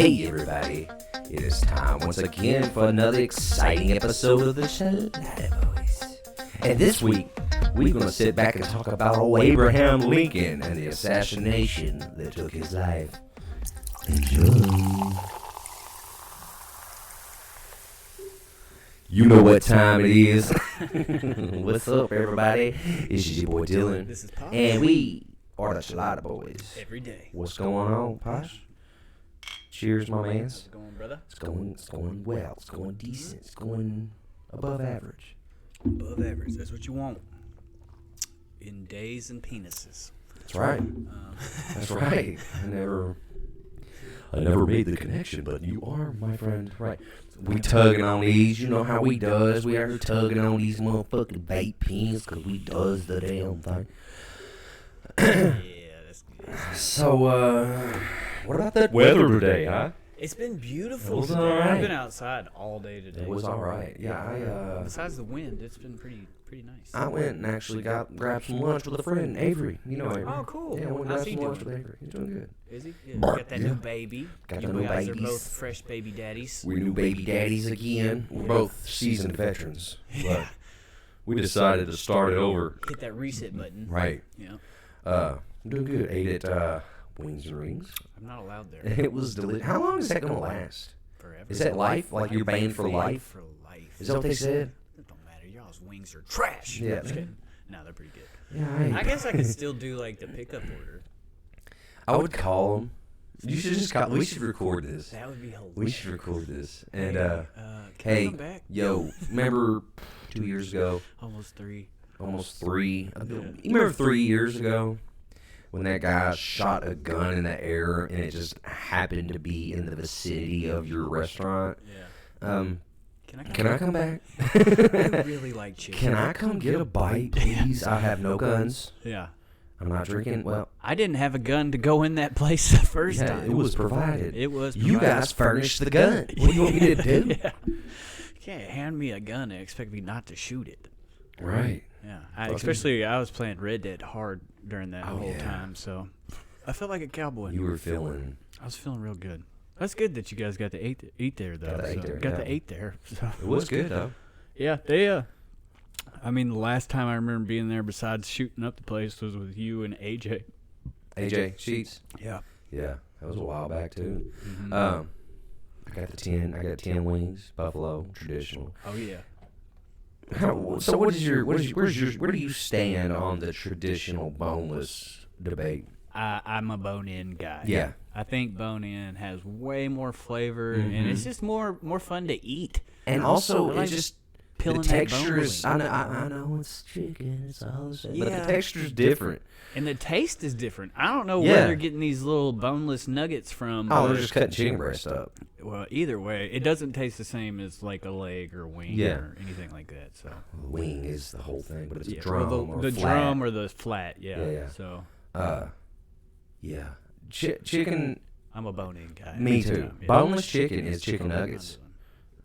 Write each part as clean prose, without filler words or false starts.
Hey everybody, it is time once again for another exciting episode of the Chelada Boys. And this week, we're going to sit back and talk about old Abraham Lincoln and the assassination that took his life. Enjoy. You know what time it is. What's up everybody? It's your boy Dylan. This is Posh. And we are the Chelada Boys. Every day. What's going on, Posh? Cheers, my mans. How's it going, brother? It's going well. It's going decent. It's going above average. Above average. That's what you want. In days and penises. That's right. That's right. I never made the connection, but you are, my friend. Right. We tugging on these. You know how we does. We are tugging on these motherfucking vape pens because we does the damn thing. Yeah, that's good. So, what about that weather today, huh? It's been beautiful. It was today. all right. I've been outside all day today. It was all right. Yeah, Besides the wind, it's been pretty nice. I went and actually grabbed some lunch with a friend, Avery. You know Avery. Oh, cool. Yeah, I went and How's grabbed he some lunch doing? with Avery. He's doing good. Is he? Yeah. Got that Yeah. new baby. Got you the new guys babies. are both fresh baby daddies. We're new baby daddies again. We're both seasoned veterans. But we decided to start it over. Hit that reset button. Right. Yeah. I'm doing good. Ate at Wings and Rings. I'm not allowed there. It was delicious. How long is that going to last? Forever. Is that life? Like you're banned for life? For life. Is that what they said? It don't matter. Y'all's wings are trash. Yeah. Just kidding. No, they're pretty good. Yeah, I guess I could still do like the pickup order. I would call them. You should just call. We should record this. That would be hilarious. We should record this. And Can I hey, come back? yo, remember 2 years ago? Almost 3. Almost 3. You remember 3 years ago when that guy shot a gun in the air and it just happened to be in the vicinity of your restaurant? Yeah. Can I come back? I really like chicken. Can I come get a bite, please? I have no guns. Yeah. I'm not drinking. Well, I didn't have a gun to go in that place the first yeah, time. it was provided. It was You provided. guys furnished the gun. What do you want me to do? Yeah. You can't hand me a gun and expect me not to shoot it. Right. Yeah. Fucking- I was playing Red Dead hard during that Oh, whole yeah. time, so I felt like a cowboy. You were feeling. I was feeling real good. That's good that you guys got to eat there, though. Got to eat there, Got yeah. to eat there. So. It was good though. Yeah, they. I mean, the last time I remember being there, besides shooting up the place, was with you and AJ. AJ Sheets. Yeah. Yeah, that was a while back too. Mm-hmm. I got 10 wings, buffalo, traditional. Oh yeah. So where do you stand on the traditional boneless debate? I'm a bone-in guy. Yeah. I think bone-in has way more flavor, and it's just more fun to eat. And also, I like it's just the peeling that texture bone is. away. I know it's chicken, it's all the same, but Yeah. the texture is different. And the taste is different. I don't know Yeah. where they're getting these little boneless nuggets from. Oh, but- they're just cutting chicken breast up. well, either way, it doesn't taste the same as like a leg or wing Yeah. or anything like that. So Wing is the whole thing, but it's a yeah, drum well, or the flat. drum or the flat. Yeah. Yeah, yeah. So Yeah, chicken. I'm a bone-in guy. Me Every too. time, yeah. Boneless chicken is chicken nuggets.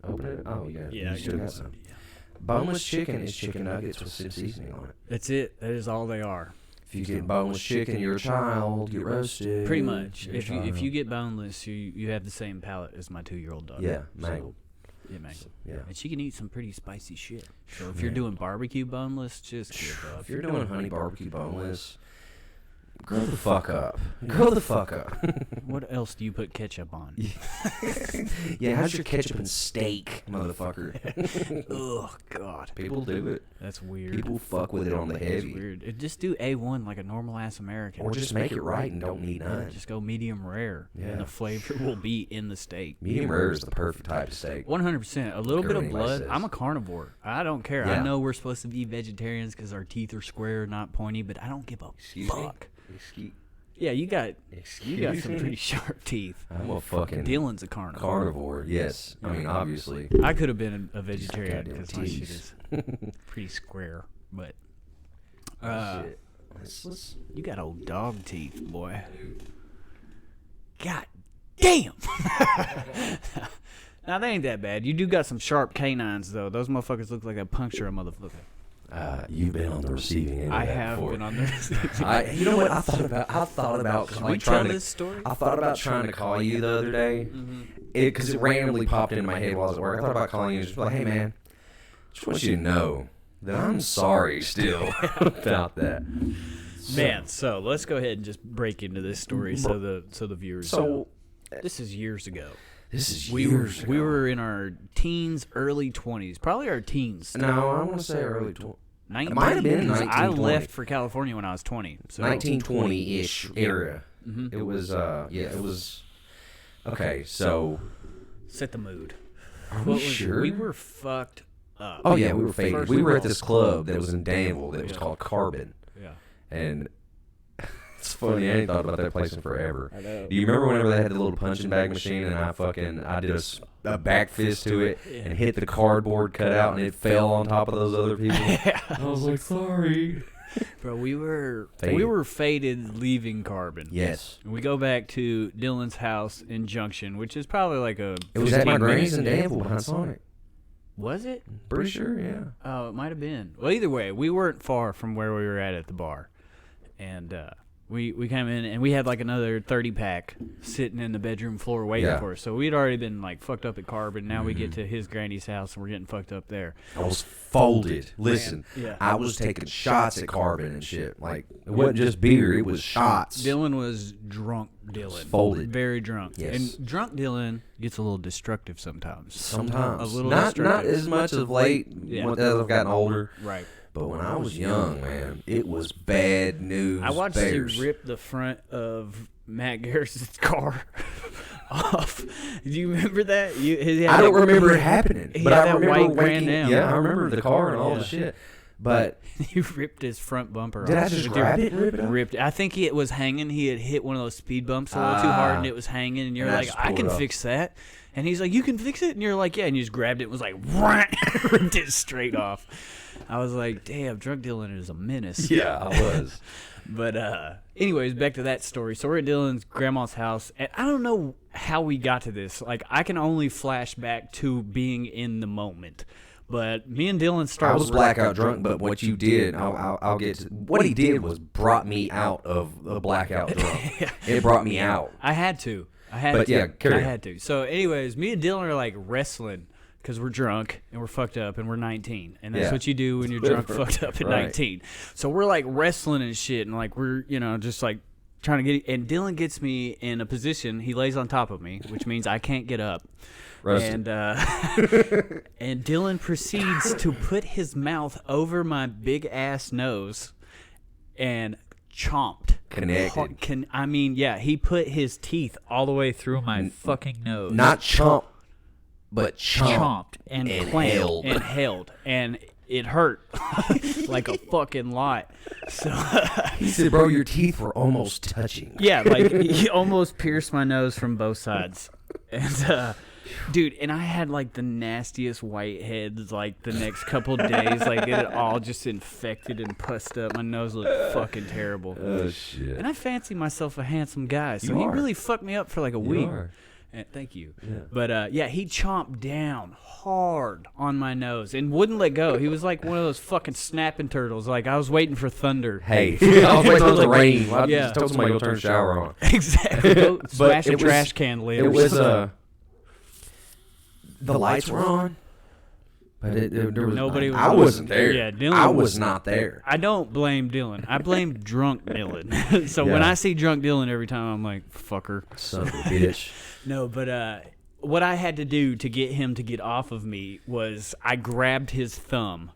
Open it. Oh, yeah. Yeah, You still got some. yeah. Boneless chicken is chicken nuggets with some seasoning on it. That's it. That is all they are. If you get boneless chicken, you're a child. You're roasted. Pretty much. You're a If you child. get boneless, you have the same palate as my 2-year-old daughter. Yeah, So, mangled. yeah, mangled. Yeah. And she can eat some pretty spicy shit. So if you're Yeah. doing barbecue boneless, just give up. If you're doing honey barbecue boneless, grow the fuck up. Grow the fuck up. What else do you put ketchup on? Yeah, how's your ketchup and steak, motherfucker? Oh God, People do it. that's weird. People fuck with it on the That's heavy. weird. Just do A1 like a normal ass American. Or just make it right and don't need none. Just go medium rare, Yeah. and the flavor will be in the steak. Medium rare is the perfect type of steak. 100%. A little bit of Anybody blood. says. I'm a carnivore. I don't care. Yeah. I know we're supposed to be vegetarians because our teeth are square, not pointy, but I don't give a Excuse fuck. me? Yeah, you got Excuse some me? pretty sharp teeth. I'm a fucking Dylan's a carnivore. carnivore. Yes. I mean, obviously. I could have been a vegetarian goddamn because my shit teeth. is pretty square, but Shit. Let's you got old dog teeth, boy. God damn. Now, they ain't that bad. You do got some sharp canines, though. Those motherfuckers look like they puncture a motherfucker. You've been on the receiving end. I of that have before. been on the receiving. You know what I thought about Should we tell this story? I thought about trying to call you the other day, because it randomly popped into my head while I was at work. I thought about calling you and just be like, hey man, just want you to know that I'm sorry still about that. Man, so let's go ahead and just break into this story so the viewers know. This is years ago. This is We were in our teens, early 20s, probably our teens. No, I want to say early 20s. 19, It might have been 'cause I 1920. left for California when I was 20. So 1920-ish era. It was, it was. Okay, so. set the mood. Are we sure? We were fucked up. Oh yeah, we were faded. First We of were all- at this club that was in Danville that was called Carbon, Yeah. and it's funny. I ain't thought about that place in forever. I know. Do you remember whenever they had the little punching bag machine and I did a back fist to it and hit the cardboard cutout and it fell on top of those other people? I was like, sorry. Bro, we were Faded. faded leaving Carbon. Yes. And we go back to Dylan's house in Junction, which is probably like a. It was at my 15 granny's in minutes. Danville behind Sonic. Was it? Pretty sure, yeah. Oh, it might have been. Well, either way, we weren't far from where we were at the bar, and we came in and we had like another 30-pack sitting in the bedroom floor waiting Yeah. for us. So we'd already been like fucked up at Carbon. Now we get to his granny's house and we're getting fucked up there. I was folded. Listen, Yeah. I was taking shots at Carbon and shit. Like, it wasn't just beer, it was shots. Dylan was drunk. Dylan Folded. very drunk. Yes. And drunk Dylan gets a little destructive sometimes. Sometimes. A little not destructive. as much of late Yeah. as I've gotten older. Right. But when I was young, man, it was bad news. I watched bears. you rip the front of Matt Garris's car off. Do you remember that? I don't remember it happening, he but had I that remember white Grand waking. Am. Yeah, I remember the car and all Yeah. the shit. But You ripped his front bumper off. did I just grab it and rip it up? Ripped it. I think it was hanging. He had hit one of those speed bumps a little too hard, and it was hanging. And you're and I like, just I pulled can it off. fix that. And he's like, you can fix it. And you're like, yeah. And you just grabbed it and was like, ripped it straight off. I was like, damn, drunk Dylan is a menace. Yeah, I was. But anyways, back to that story. So we're at Dylan's grandma's house, and I don't know how we got to this. Like, I can only flash back to being in the moment. But me and Dylan I started. was blackout drunk, but what you did, I'll get to. What he did was brought me out of the blackout drunk. It brought me out. I had to. I had But to. yeah, carry I on. had to. So, anyways, me and Dylan are like wrestling because we're drunk and we're fucked up and we're 19, and that's Yeah. what you do when you're drunk, fucked up at Right. 19. So we're like wrestling and shit, and like we're just like trying to get. And Dylan gets me in a position. He lays on top of me, which means I can't get up. Roasted. And and Dylan proceeds to put his mouth over my big ass nose and chomped. Connected. He put his teeth all the way through my fucking nose. Not chomp, but chomp. chomped and Inhaled. clamped and held, and it hurt like a fucking lot. So He said, bro, your teeth were almost touching. yeah, like he almost pierced my nose from both sides, and dude, and I had like the nastiest whiteheads like the next couple days. Like it had all just infected and pussed up. My nose looked fucking terrible. Oh, shit. And I fancy myself a handsome guy, so You he are. really fucked me up for like a week. are. Thank you. Yeah. But he chomped down hard on my nose and wouldn't let go. He was like one of those fucking snapping turtles. Like I was waiting for thunder. Hey, I was waiting on the rain. I Yeah. just told somebody to go turn the shower on. Exactly. Go smash a it was- trash can lid. It or was, something. the lights were on, but there was Nobody was I on. wasn't there. Yeah, Dylan I was was- not there. I don't blame Dylan. I blame drunk Dylan. So when Yeah. I see drunk Dylan every time, I'm like, fucker. Son of a bitch. No, but what I had to do to get him to get off of me was I grabbed his thumb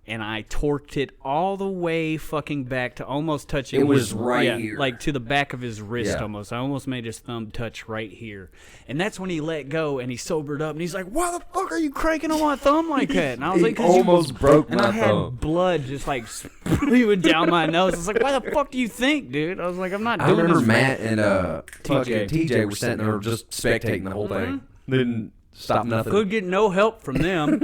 and I torqued it all the way fucking back to almost touching. It was right here. like to the back of his wrist Yeah. almost. I almost made his thumb touch right here, and that's when he let go and he sobered up and he's like, "Why the fuck are you cranking on my thumb like that?" And I was He like, "'Cause almost broke and my I had thumb. blood just like spewing down my nose. I was like, "Why the fuck do you think, dude?" I was like, "I'm not I doing remember this." Matt and TJ. TJ were sitting there just spectating the whole thing. Didn't stop nothing. Could get no help from them.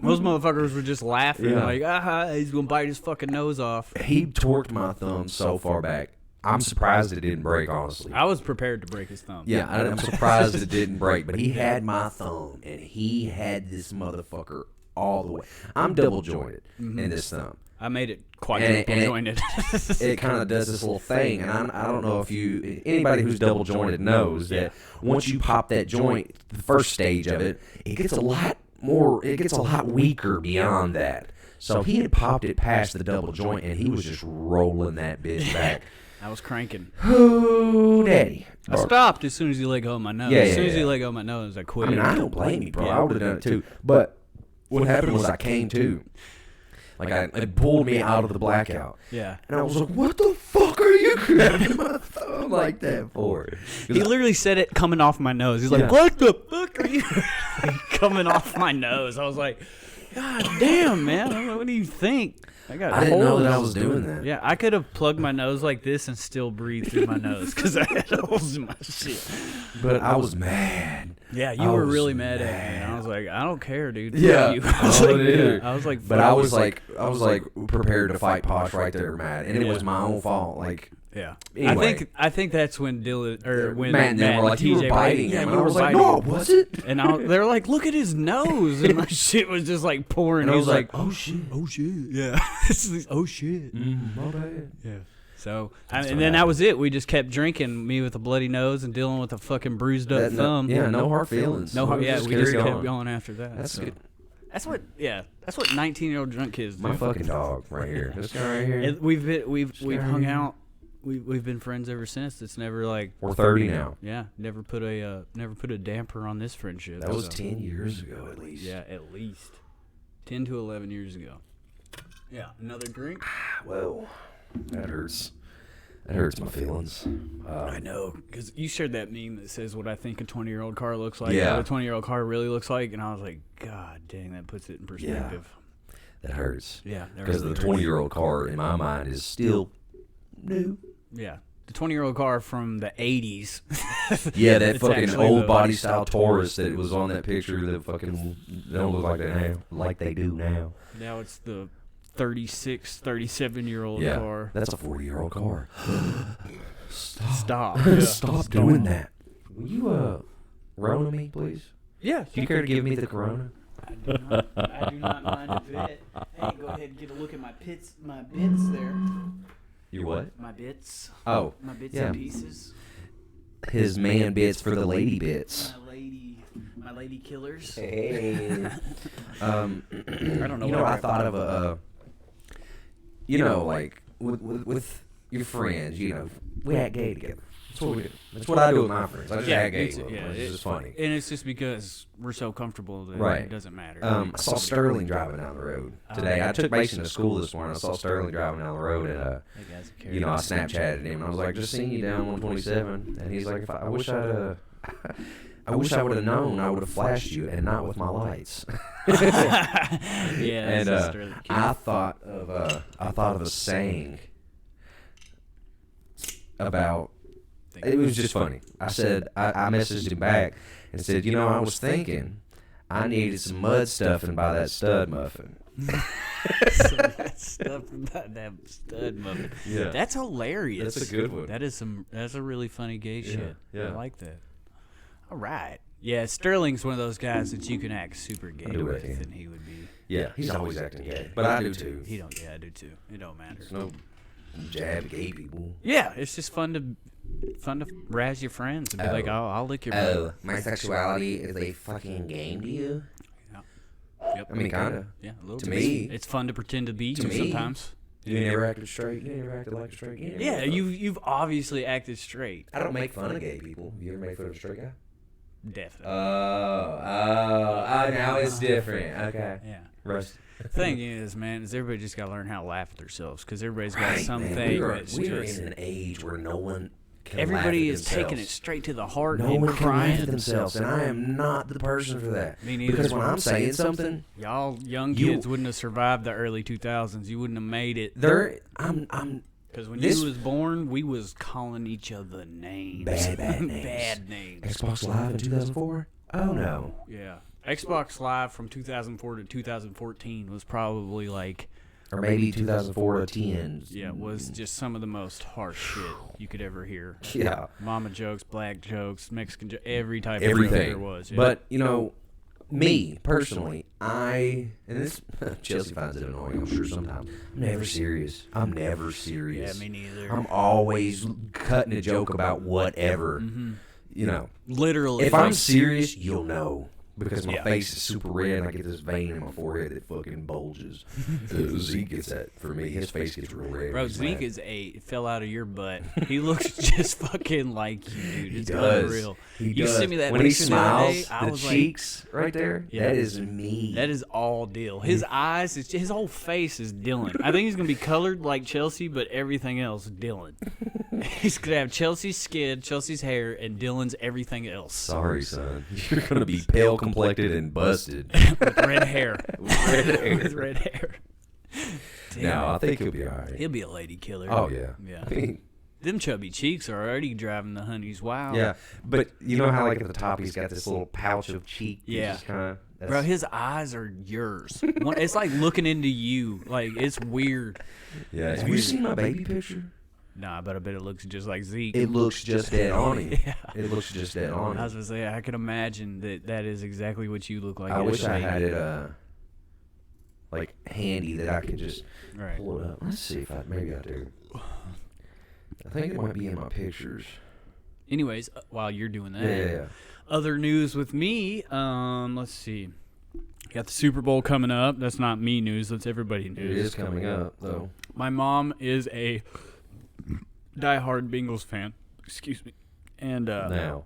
Those motherfuckers were just laughing, Yeah. like, he's gonna bite his fucking nose off. He torqued my thumb so far back. I'm surprised it didn't break, honestly. I was prepared to break his thumb. Yeah, I'm surprised it didn't break. But he had my thumb, and he had this motherfucker all the way. I'm double jointed in this thumb. I made it quadruple jointed. It kind of does this little thing, and I don't know if anybody who's double jointed knows that once you pop that joint, the first stage of it, it gets a lot weaker beyond that. So he had popped it past the double joint, and he was just rolling that bitch back. I was cranking. Oh, daddy. I stopped as soon as he let go of my nose. As soon as he let go of my nose, I quit. I mean, I don't blame you, bro. I would have done it too. But what happened was I came to. Like, it pulled me out of the blackout. Yeah. And I was like, what the fuck are you grabbing my thumb like that for? He literally said it coming off my nose. He's like, what the fuck are you coming off my nose? I was like, God damn, man. What do you think? I didn't know that I was doing that. Yeah, I could have plugged my nose like this and still breathe through my nose because I had holes in my shit. But I was mad. Yeah, you were really mad at me. And I was like, I don't care, dude. Yeah, I was like, but I was like prepared to fight Posh right there, mad, and it was my own fault. Like, yeah. Anyway. I think that's when Dylan or when Matt and them were like, you were biting him. Yeah, and I was like, no, was it? And they were like, look at his nose, and my shit was just like pouring. And I was like, oh shit, yeah, oh shit, my bad. yeah. So and then that was it. We just kept drinking. Me with a bloody nose and Dylan with a fucking bruised up thumb. No hard feelings. We just kept going after that. That's good. That's what 19-year-old drunk kids do. My fucking dog right here. This guy right here. We've hung out. We've been friends ever since. It's never like we're 30 now. Yeah, never put a damper on this friendship. That was 10 years ago at least. Yeah, at least 10 to 11 years ago. Yeah, another drink. Whoa, that hurts. That hurts my feelings. I know, because you shared that meme that says what I think a 20-year-old car looks like. Yeah. What a 20-year-old car really looks like, and I was like, God dang, that puts it in perspective. Yeah. That hurts. Yeah, because the 20-year-old car in my mind is still new. Yeah, the 20-year-old car from the 80s. Yeah, that fucking old body style Taurus that was on that picture that fucking don't look like that now, like they do now. Now it's the 36, 37-year-old car. That's a 40-year-old car. Stop. Stop doing that. Will you Rona me, please? Yeah. Do you care to give me the Corona? I do not mind a bit. Hey, go ahead and get a look at my bits there. Your what? My bits. Oh. My bits and pieces. His man bits for the lady bits. My lady killers. Hey. I don't know. You know, I thought of a. Like with your friends, we act gay together. That's what we do. That's what I do with my friends. I just act gay. It's just funny. And it's just because we're so comfortable that it doesn't matter. I saw Sterling driving down the road today. I took Mason to school this morning. I saw Sterling driving down the road, and I Snapchatted him. And I was like, "Just seeing you down 127," and he's like, "I wish I would have known. I would have flashed you, and not with my lights." Yeah, and I thought of a saying about. It was just funny. I said, I messaged him back and said, I was thinking I needed some mud stuffing by that stud muffin. Stuffing by that stud muffin. Yeah. That's hilarious. That's a good one. That's a really funny gay shit. Yeah. I like that. All right. Yeah, Sterling's one of those guys that you can act super gay with, and he would be. Yeah, he's always acting gay. But I do too. Yeah, I do too. It don't matter. There's no jab gay people. Yeah, it's just fun to razz your friends and be like, "Oh, I'll lick your butt." Oh, my sexuality is a fucking game to you? Yeah. Yep. I mean, kind of. Yeah, a little to bit. me. It's fun to pretend to be to me, sometimes. You never acted straight? You never acted like a straight guy? Yeah, you've obviously acted straight. I don't make fun of gay people. You ever make fun of a straight guy? Definitely. Now it's different. Okay. Yeah. Rust. Thing is, man, everybody just got to learn how to laugh at themselves because everybody's got Right, something. man. We are in an age where no one can everybody laugh at is themselves. taking it straight to the heart No and one can laugh crying. at themselves, and I am not the person for that. Me neither. Because when I'm saying something, y'all young kids wouldn't have survived the early 2000s. You wouldn't have made it. I'm because when you was born, we was calling each other names. Bad names. Bad names. Xbox Live in 2004. Oh no. Yeah. Xbox Live from 2004 to 2014 was probably like... Or maybe 2004 to 10. Yeah, it was just some of the most harsh shit you could ever hear. Yeah. Mama jokes, black jokes, Mexican jokes, every type of Everything. joke there was. Yeah. But, me personally, and this Chelsea finds it annoying, I'm sure sometimes. I'm never serious. Yeah, me neither. I'm always cutting a joke about whatever. You know, Literally. if I'm serious, you'll know. Because my face is super red and I get this vein in my forehead that fucking bulges. Zeke gets that for me. His face gets real red. Bro, Zeke fell out of your butt. He looks just fucking like you, dude. It's unreal. You sent me that when he picture the other day, smiles, I the was cheeks right there, Yeah. that is me. That is all Dill. His eyes, his whole face is Dylan. I think he's going to be colored like Chelsea, but everything else is Dylan. He's going to have Chelsea's skin, Chelsea's hair, and Dylan's everything else. Sorry, son. You're going to be pale complected and busted. With red hair. With red hair. No, I think he'll be all right. He'll be a lady killer. Oh, yeah. Yeah. I mean, them chubby cheeks are already driving the honeys wild. yeah, but you know how, like, at the top he's got this little pouch of cheek? Yeah. That's, Bro, his eyes are yours. It's like looking into you. Like, it's weird. yeah. Have you seen my baby picture? Nah, but I bet it looks just like Zeke. It looks just dead on him. Yeah. It looks just dead on I was him. going to say, I can imagine that is exactly what you look like. I wish I Zeke. had it, like, handy that I could just Right. pull it up. Let's see if maybe I do. I think it might be in my pictures. Anyways, while you're doing that, Yeah. other news with me, let's see. Got the Super Bowl coming up. That's not me news. That's everybody It news. is coming up, though. My mom is a diehard Bengals fan. Excuse me. And Now.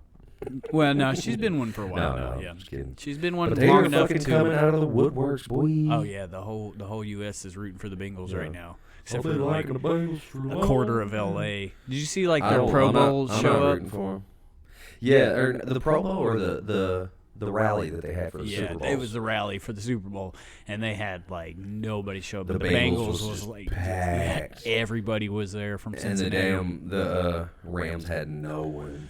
well, no, she's been one for a while now. No, Yeah, I'm just kidding. she's been one But they long are enough fucking to. coming out of the woodworks, boy. Oh yeah, the whole U.S. is rooting for the Bengals right now, except I've for been like liking the Bengals for a quarter of L.A. Did you see like I their don't- Pro I'm not- Bowl I'm show not up? rooting for 'em. Yeah, or the Pro Bowl or the rally that they had for the Yeah, Super Bowl. it was the rally for the Super Bowl, and they had like nobody show up. The But the Bengals Bengals was was just like packed. everybody was there from and Cincinnati. the Rams had no one.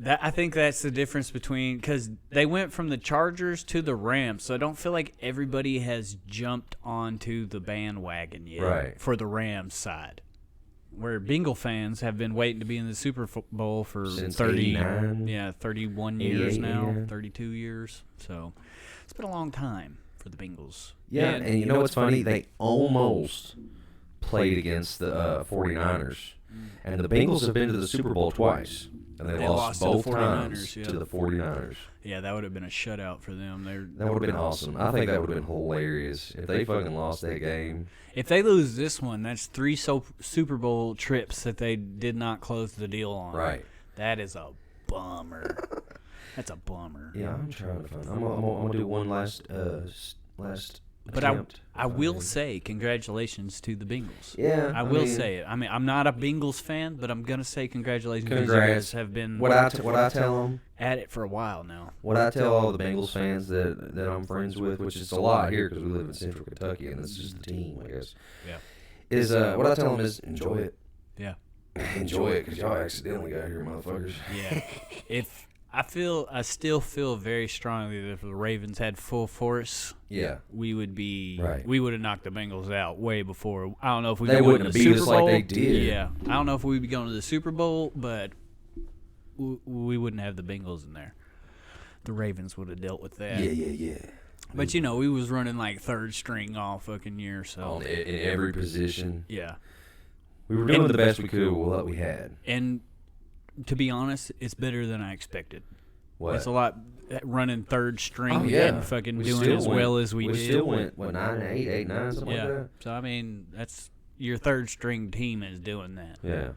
I think that's the difference between because they went from the Chargers to the Rams, so I don't feel like everybody has jumped onto the bandwagon yet Right. for the Rams side. Where Bengal fans have been waiting to be in the Super Bowl for Since 31 89, years now, yeah. 32 years. So it's been a long time for the Bengals. Yeah, and you know what's funny? They almost played against the 49ers. And the Bengals have been to the Super Bowl twice. And they lost to the both 49ers, times yeah. to the 49ers. Yeah, that would have been a shutout for them. That would have been awesome. I think that would have been hilarious if they fucking lost that game. If they lose this one, that's 3 Super Bowl trips that they did not close the deal on. Right. That is a bummer. That's a bummer. Yeah, I'm trying to find. I'm gonna do one last But attempt. I will say congratulations to the Bengals. Yeah, I will say it. I mean, I'm not a Bengals fan, but I'm gonna say congratulations because you Congrats. guys have been What I tell them, at it for a while now. what I tell all the Bengals fans that I'm friends with, which is a lot here because we live in Central Kentucky and it's just the team, I guess. Yeah. Is what I tell them is enjoy it. Yeah. Enjoy it because y'all accidentally got here, motherfuckers. Yeah. I still feel very strongly that if the Ravens had full force, Yeah. we would Right. have knocked the Bengals out way before. I don't know if we They wouldn't wouldn't to have the beat Super us Bowl. like they did. Yeah, I don't know if we'd be going to the Super Bowl, but we wouldn't have the Bengals in there. The Ravens would have dealt with that. Yeah. But we was running like third string all fucking year, so In every position. yeah. We were doing the best we could with what we had. And to be honest, it's better than I expected. What? It's a lot running third string Oh, yeah. and fucking We doing still as went- well as we did. still went, 9-8, 8-9, something like Yeah. that? So I mean, that's your third string team is doing that. Yeah.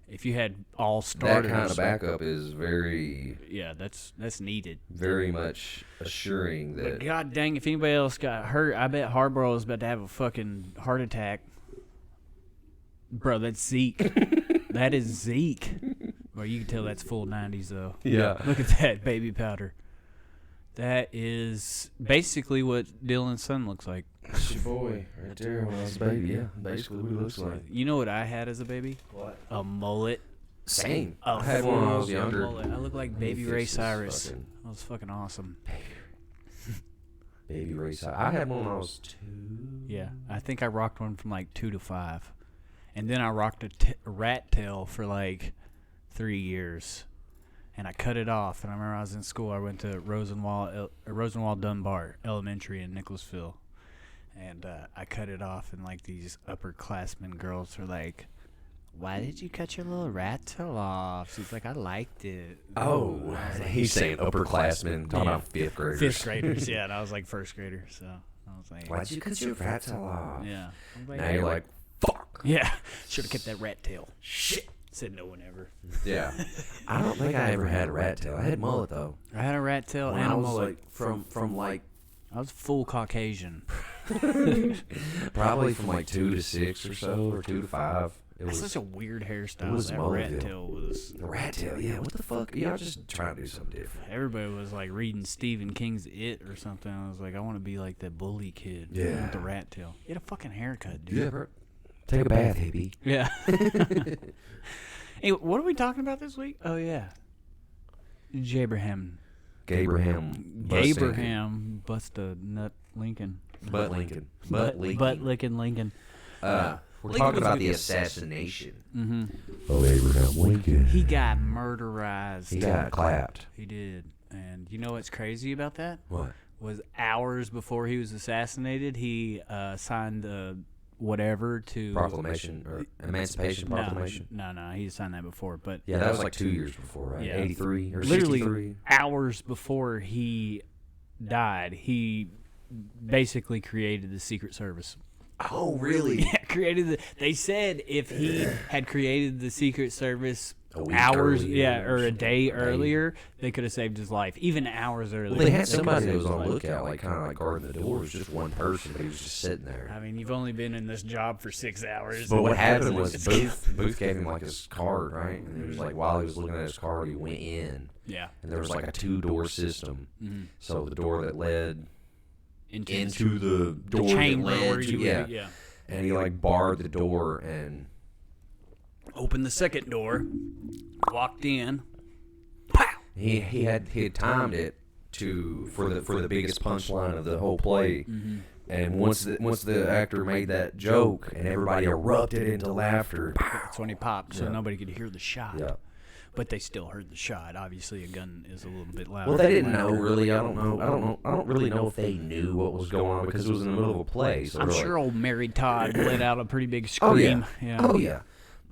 If you had all That starters, kind of backup is very, yeah, that's needed. very much assuring But that. god dang, if anybody else got hurt, I bet Harbaugh is about to have a fucking heart attack. Bro, that's Zeke. That is Zeke. Bro, you can tell that's full 90s though. Yeah. Look at that baby powder. That is basically what Dylan's son looks like. That's your boy right there when I was a baby. Yeah, basically what he looks like. You know what I had as a baby? What? A mullet. Same. A I had one when I was full younger. mullet. I look like Let Baby me Ray fix this Cyrus. fucking That was fucking awesome. Baby Ray Cyrus. I had one when I was 2. Yeah, I think I rocked one from like 2 to 5, and then I rocked a rat tail for like 3 years, and I cut it off. And I remember I was in school. I went to Rosenwald Dunbar Elementary in Nicholasville, and I cut it off. And like these upperclassmen girls were like, "Why did you cut your little rat tail off?" She's like, "I liked it." Oh, Like, he's saying upperclassmen, talking about fifth graders. Fifth graders, yeah. And I was like first grader, so I was like, "Why'd you cut your rat tail off?" Yeah. Like, Now you're like, "Fuck." yeah. Should have kept that rat tail. Shit. Said no one ever. Yeah. I don't think I ever had a rat tail. I had mullet though. I had a rat tail When and I a was mullet. like from like I was full Caucasian. probably from like 2 to 6 or so, or 2 to 5. It That's was such a weird hairstyle. it was That Mulletville. rat tail was. a rat tail. Yeah, what the fuck? Y'all just trying to do something different. Everybody was like reading Stephen King's It or something. I was like, I want to be like that bully kid Yeah. with the rat tail. Get a fucking haircut, dude. Yeah, bro. Take a bath, hippie. Yeah. Hey, what are we talking about this week? Oh yeah, Jabraham. Abraham bust a nut Lincoln. Butt Lincoln. Butt Lincoln. Butt licking Lincoln. We're Lincoln talking was about with the us. assassination Mm-hmm. of Abraham Lincoln. He got murderized. He got clapped. He did. And you know what's crazy about that? What? Was hours before he was assassinated, he signed the whatever to Proclamation or Emancipation Proclamation. No, he signed that before. But Yeah, that was like 2 years before, right? Yeah. 83 or literally 63. hours before he died, he basically created the Secret Service. Oh, really? Yeah, they said if he had created the Secret Service A week hours, earlier or a day something. earlier, they could have saved his life. Even hours earlier. Well, they had could have somebody that saved was his on life. lookout, like kind of like guarding the doors. Just one person, but he was just sitting there. I mean, you've only been in this job for 6 hours. But what happened was Booth gave him like his card, right? And it was like while he was looking at his card, he went in, Yeah. and there was like a 2-door system. Mhm. So the door that led Into the door chamber that led where to, you yeah. And he like barred the door and Opened the second door, walked in. he had timed it for the biggest punchline of the whole play. Mm-hmm. And once the actor made that joke and everybody erupted into laughter. That's when he popped, so Yeah. nobody could hear the shot. Yeah. But they still heard the shot. Obviously, a gun is a little bit louder. Well, they didn't know really. I don't really know if they knew what was going on because it was in the middle of a play. So I'm they're sure like, old Mary Todd let out a pretty big oh scream. yeah, oh yeah.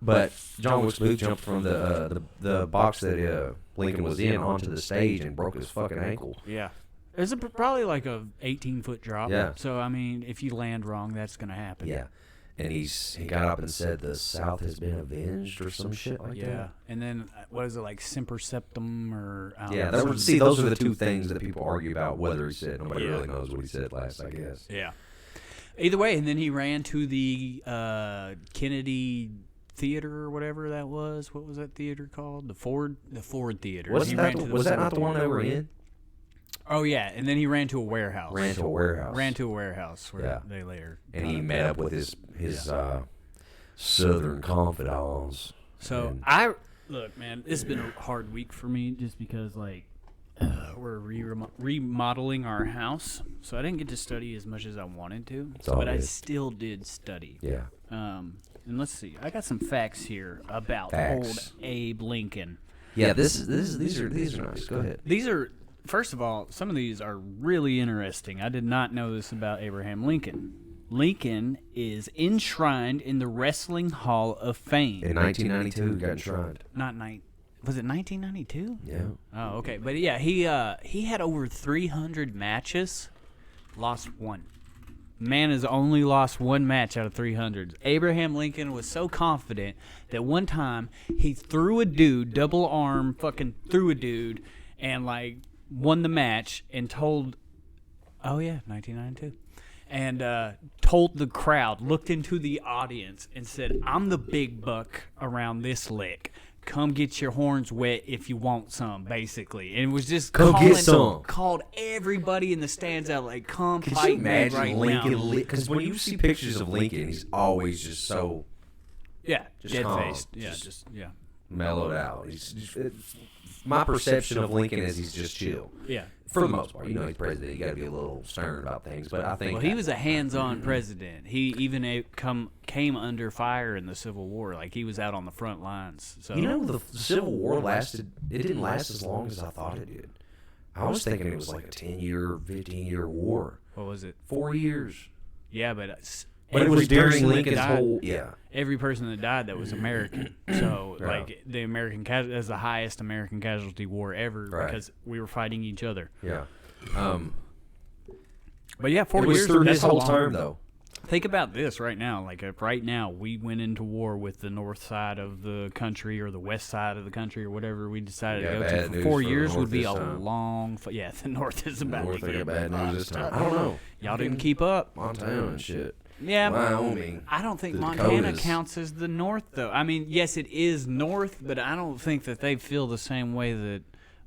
But John Wilkes Booth jumped from the box that Lincoln was in onto the stage and broke his fucking ankle. Yeah. It's probably like a 18-foot drop. Yeah. So, I mean, if you land wrong, that's going to happen. Yeah. And he got up and said the South has been avenged or some shit like Yeah. that. And then, what is it, like Semper Septum or... I don't Yeah, know, those are the two things that people argue about whether he said. Nobody Yeah. really knows what he said last, I guess. Yeah. Either way, and then he ran to the Kennedy Theater or whatever that was. What was that theater called? The Ford Theater. Was He that ran to was that not the one they were in? Oh yeah, and then he ran to a warehouse. Ran to a warehouse. Where Yeah. they later. And he met up with his Southern confidants. So And- look, man, it's been a hard week for me just because like we're remodeling our house, so I didn't get to study as much as I wanted to, It's all but I good. still did study. Yeah. And let's see, I got some facts here about Facts. old Abe Lincoln. Yeah, these are nice. Go ahead. These are, first of all, some of these are really interesting. I did not know this about Abraham Lincoln. Lincoln is enshrined in the Wrestling Hall of Fame. In 1992, he got enshrined. Was it 1992? Yeah. Oh, okay. But yeah, he had over 300 matches, lost one. Man has only lost one match out of 300. Abraham Lincoln was so confident that one time he threw a dude, double arm, fucking threw a dude, and like won the match and told, oh yeah, 1992. And told the crowd, looked into the audience and said, I'm the big buck around this lick. Come get your horns wet if you want some, basically. And it was just Come get some. Called everybody in the stands out, like, come Could fight you me imagine right Lincoln? now. Because when you see pictures of Lincoln, he's always just so. Yeah, Just dead calm, faced. Yeah, just- yeah. mellowed out. My perception of Lincoln is he's just chill. Yeah. For the most part. He's president. You got to be a little stern about things. But I think... Well, he was a hands-on president. He even came under fire in the Civil War. Like, he was out on the front lines. So the Civil War lasted... It didn't last as long as I thought it did. I was thinking it was like a 10-year, 15-year war. What was it? 4 years. Yeah, but it was during Lincoln's whole... Yeah. Every person that died that was American. So, like, the American casualty is the highest American casualty war ever because we were fighting each other. Yeah. But yeah, 4 years. It was through his whole term, though. Think about this right now. Like, right now, we went into war with the north side of the country or the west side of the country or whatever we decided to go to. For 4 years would be a long... Yeah, the north is about to get bad news this time. I don't know. Y'all didn't keep up. Montana and shit. Yeah, Wyoming. I don't think Montana counts as the north, though. I mean, yes, it is north, but I don't think that they feel the same way that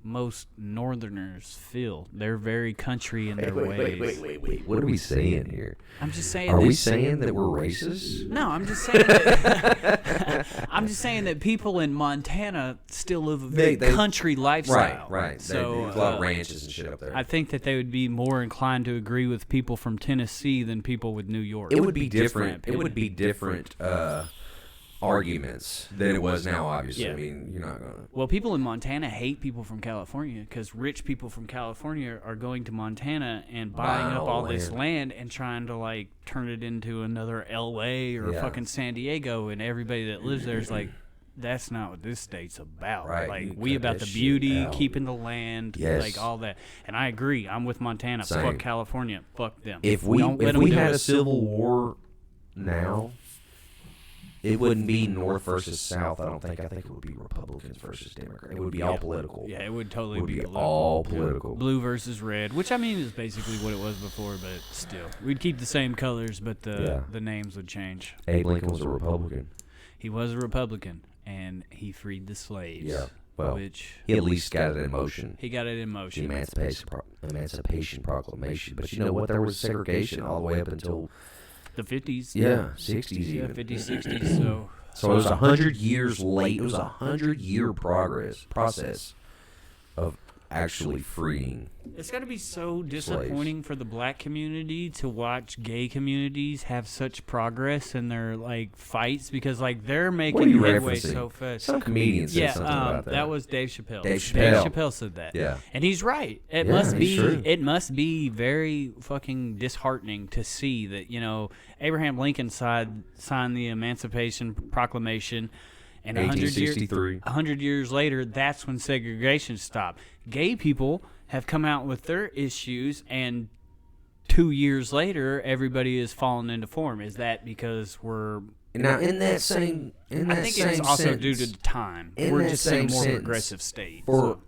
most northerners feel. They're very country in their ways. Wait. What are we saying here? I'm just saying. Are we saying that we're racist? No, I'm just saying that I'm just saying that people in Montana still live a very country lifestyle. Right. So a lot of ranches and shit up there. I think that they would be more inclined to agree with people from Tennessee than people with New York. It would be different. It would be different arguments than it was now, obviously. Yeah. I mean, you're not going to... Well, people in Montana hate people from California because rich people from California are going to Montana and buying up all this land and trying to, like, turn it into another L.A. or fucking San Diego, and everybody that lives there is like, that's not what this state's about. Right. Like, we about the beauty, keeping the land, like, all that. And I agree. I'm with Montana. Same. Fuck California. Fuck them. If we had a civil war now... It wouldn't be North versus South, I don't think. I think it would be Republicans versus Democrats. It would be all political. Yeah, it would totally be political. all political. Blue versus red, which, I mean, is basically what it was before, but still. We'd keep the same colors, but the names would change. Abe Lincoln was a Republican. He was a Republican, and he freed the slaves. Yeah, well, which he at least got it in motion. He got it in motion. The Emancipation Proclamation. But you know what? There was segregation all the way up until... the 50s. Yeah, 60s even. Yeah, 50s, 60s. So it was 100 years late. It was a 100-year process of actually freeing. It's got to be so disappointing for the black community to watch gay communities have such progress in their, like, fights because, like, they're making headway so fast. Some comedian said something about that. That was Dave Chappelle. Dave Chappelle said that. Yeah. And he's right. It must be very fucking disheartening to see that, you know, Abraham Lincoln signed the Emancipation Proclamation. And 100 years later, that's when segregation stopped. Gay people have come out with their issues, and 2 years later, everybody is falling into form. Is that because we're... Now, in that same I think it's also due to the time. We're just in a more progressive state. What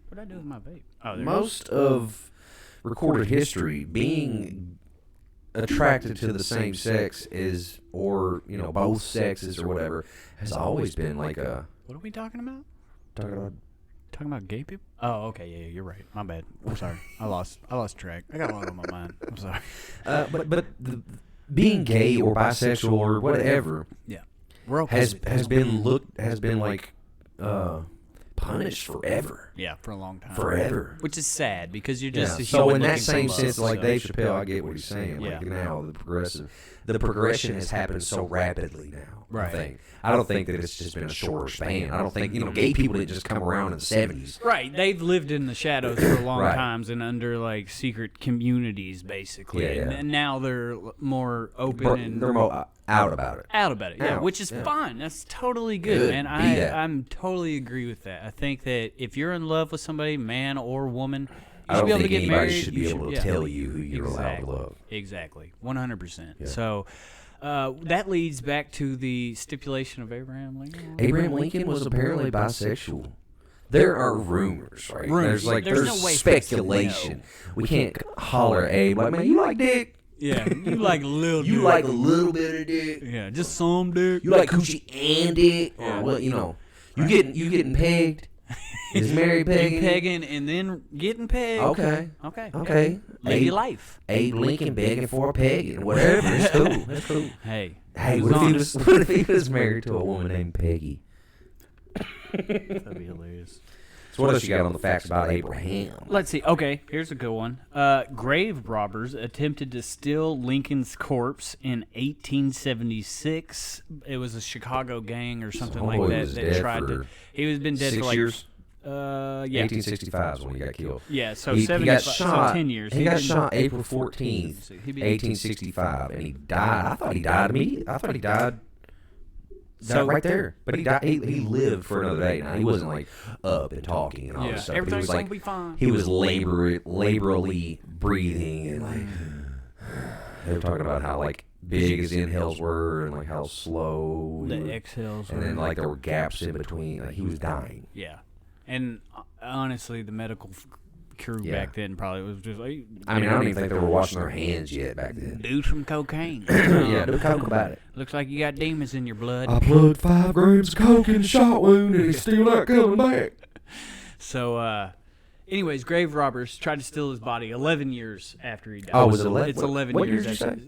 did I do with my vape? Oh, most of recorded history, being attracted to the same sex is, or, you know, both sexes or whatever, has always been like a... What are we talking about? Talking about gay people? Oh, okay, yeah, you're right. My bad. I'm sorry. I lost track. I got a lot on my mind. I'm sorry. But being gay or bisexual or whatever, has been like punished forever. Yeah, for a long time. Forever. Which is sad because you're just a human. So in that same sense, like Dave Chappelle, I get what he's saying. Like now, the progression has happened so rapidly now. Right. I don't think that it's just been a shorter span. I don't think, you know, gay people didn't just come around in the 70s. Right. They've lived in the shadows for long times and under, like, secret communities, basically. Yeah. And now they're more open and... They're more out about it. Which is fine. That's totally good. And I'm totally agree with that. I think that if you're in love with somebody, man or woman, you should be able to get married. Anybody should be able to tell you who you're allowed to love. Exactly. 100%. Yeah. So... that leads back to the stipulation of Abraham Lincoln. Abraham Lincoln was apparently bisexual. There are rumors, right? There's no way speculation. We can't holler at Abe like, man, you like dick? Yeah, you like a little dick. You like a little bit of dick? Yeah, just some dick. You like coochie and dick? Or what, you know, you getting pegged? Is Mary pegging? Pegging and then getting pegged. Okay. Lady life. Abe Lincoln begging for a pegging. Whatever. It's cool. That's cool. Hey, what if he was married to a woman named Peggy? That'd be hilarious. So what else you got on the facts about Abraham? Let's see. Okay, here's a good one. Grave robbers attempted to steal Lincoln's corpse in 1876. It was a Chicago gang or something like that that tried to. He was been dead 6 for like years. Yeah. 1865 is when he got killed. Yeah, so he 75, got shot. so 10 years. He got shot April 14th, 1865, and he died. I thought he died immediately. I thought he died. Right there, but he died. He lived for another day. Now he wasn't like up and talking and all this stuff. Everything's he was like, gonna be fine. He was laborally breathing and like they were talking about how like big his inhales were and like how slow the exhales, and then like there were gaps in between. Like, he was dying. Yeah, and honestly, the medical crew back then probably was just like. I mean, I don't even think they were washing their hands yet back then. Do some cocaine. Yeah, do coke about it. Looks like you got demons in your blood. I plugged 5 grams of coke in the shot wound and it's still not coming back. So, anyways, grave robbers tried to steal his body 11 years after he died. Oh, was it 11? It's 11 what years. What year did